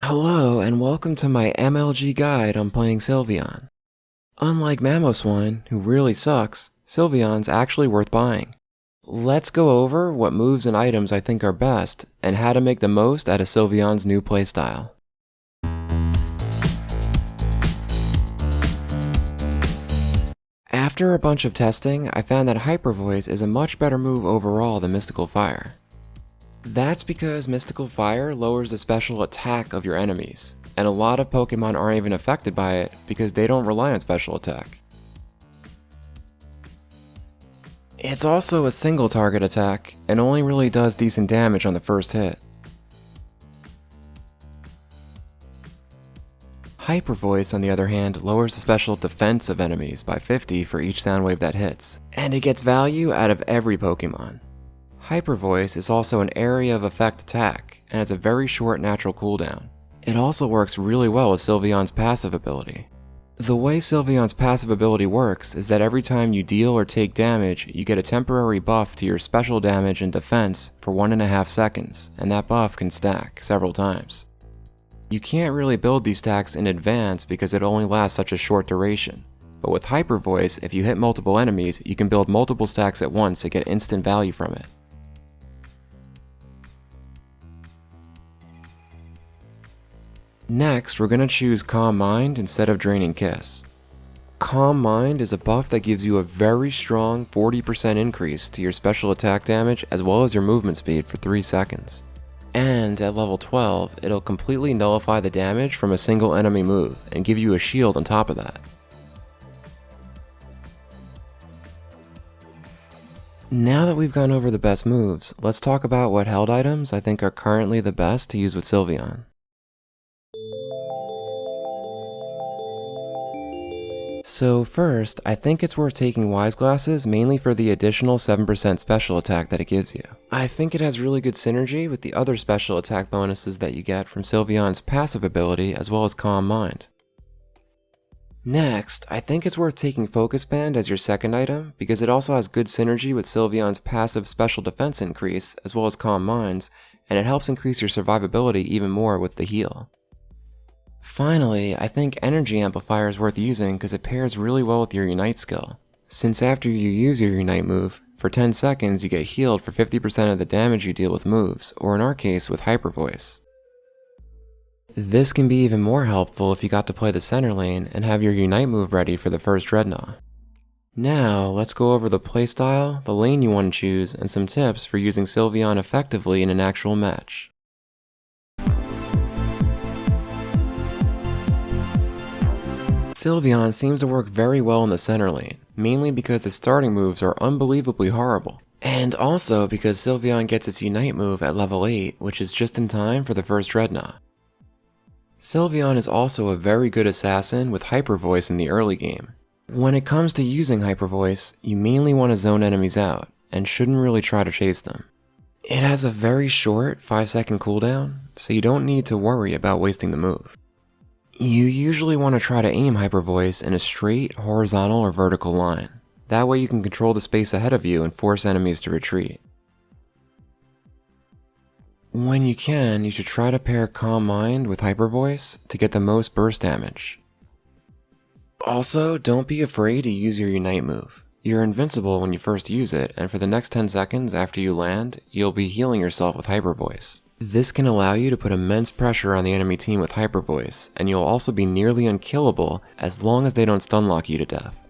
Hello and welcome to my MLG guide on playing Sylveon. Unlike Mamoswine, who really sucks, Sylveon's actually worth buying. Let's go over what moves and items I think are best, and how to make the most out of Sylveon's new playstyle. After a bunch of testing, I found that Hyper Voice is a much better move overall than Mystical Fire. That's because Mystical Fire lowers the special attack of your enemies, and a lot of Pokemon aren't even affected by it because they don't rely on special attack. It's also a single target attack, and only really does decent damage on the first hit. Hyper Voice, on the other hand, lowers the special defense of enemies by 50 for each sound wave that hits, and it gets value out of every Pokemon. Hyper Voice is also an area of effect attack, and has a very short natural cooldown. It also works really well with Sylveon's passive ability. The way Sylveon's passive ability works is that every time you deal or take damage, you get a temporary buff to your special damage and defense for 1.5 seconds, and that buff can stack several times. You can't really build these stacks in advance because it only lasts such a short duration. But with Hyper Voice, if you hit multiple enemies, you can build multiple stacks at once to get instant value from it. Next, we're going to choose Calm Mind instead of Draining Kiss. Calm Mind is a buff that gives you a very strong 40% increase to your special attack damage as well as your movement speed for 3 seconds. And at level 12, it'll completely nullify the damage from a single enemy move and give you a shield on top of that. Now that we've gone over the best moves, let's talk about what held items I think are currently the best to use with Sylveon. So first, I think it's worth taking Wise Glasses mainly for the additional 7% special attack that it gives you. I think it has really good synergy with the other special attack bonuses that you get from Sylveon's passive ability as well as Calm Mind. Next, I think it's worth taking Focus Band as your second item because it also has good synergy with Sylveon's passive special defense increase as well as Calm Minds, and it helps increase your survivability even more with the heal. Finally, I think Energy Amplifier is worth using because it pairs really well with your Unite skill. Since after you use your Unite move, for 10 seconds you get healed for 50% of the damage you deal with moves, or in our case with Hyper Voice. This can be even more helpful if you got to play the center lane and have your Unite move ready for the first Dreadnought. Now, let's go over the playstyle, the lane you want to choose, and some tips for using Sylveon effectively in an actual match. Sylveon seems to work very well in the center lane, mainly because its starting moves are unbelievably horrible. And also because Sylveon gets its Unite move at level 8, which is just in time for the first Dreadnought. Sylveon is also a very good assassin with Hyper Voice in the early game. When it comes to using Hyper Voice, you mainly want to zone enemies out, and shouldn't really try to chase them. It has a very short 5-second cooldown, so you don't need to worry about wasting the move. You usually want to try to aim Hyper Voice in a straight, horizontal, or vertical line. That way you can control the space ahead of you and force enemies to retreat. When you can, you should try to pair Calm Mind with Hyper Voice to get the most burst damage. Also, don't be afraid to use your Unite move. You're invincible when you first use it, and for the next 10 seconds after you land, you'll be healing yourself with Hyper Voice. This can allow you to put immense pressure on the enemy team with Hyper Voice, and you'll also be nearly unkillable as long as they don't stunlock you to death.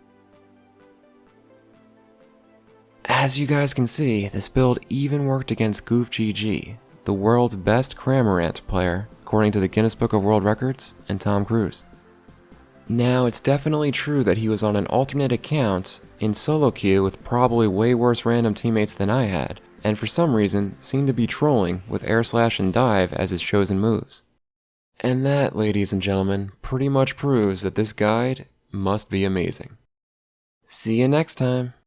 As you guys can see, this build even worked against Goof GG, the world's best Cramorant player, according to the Guinness Book of World Records and Tom Cruise. Now, it's definitely true that he was on an alternate account in solo queue with probably way worse random teammates than I had, and for some reason seemed to be trolling with Air Slash and Dive as his chosen moves. And that, ladies and gentlemen, pretty much proves that this guide must be amazing. See you next time!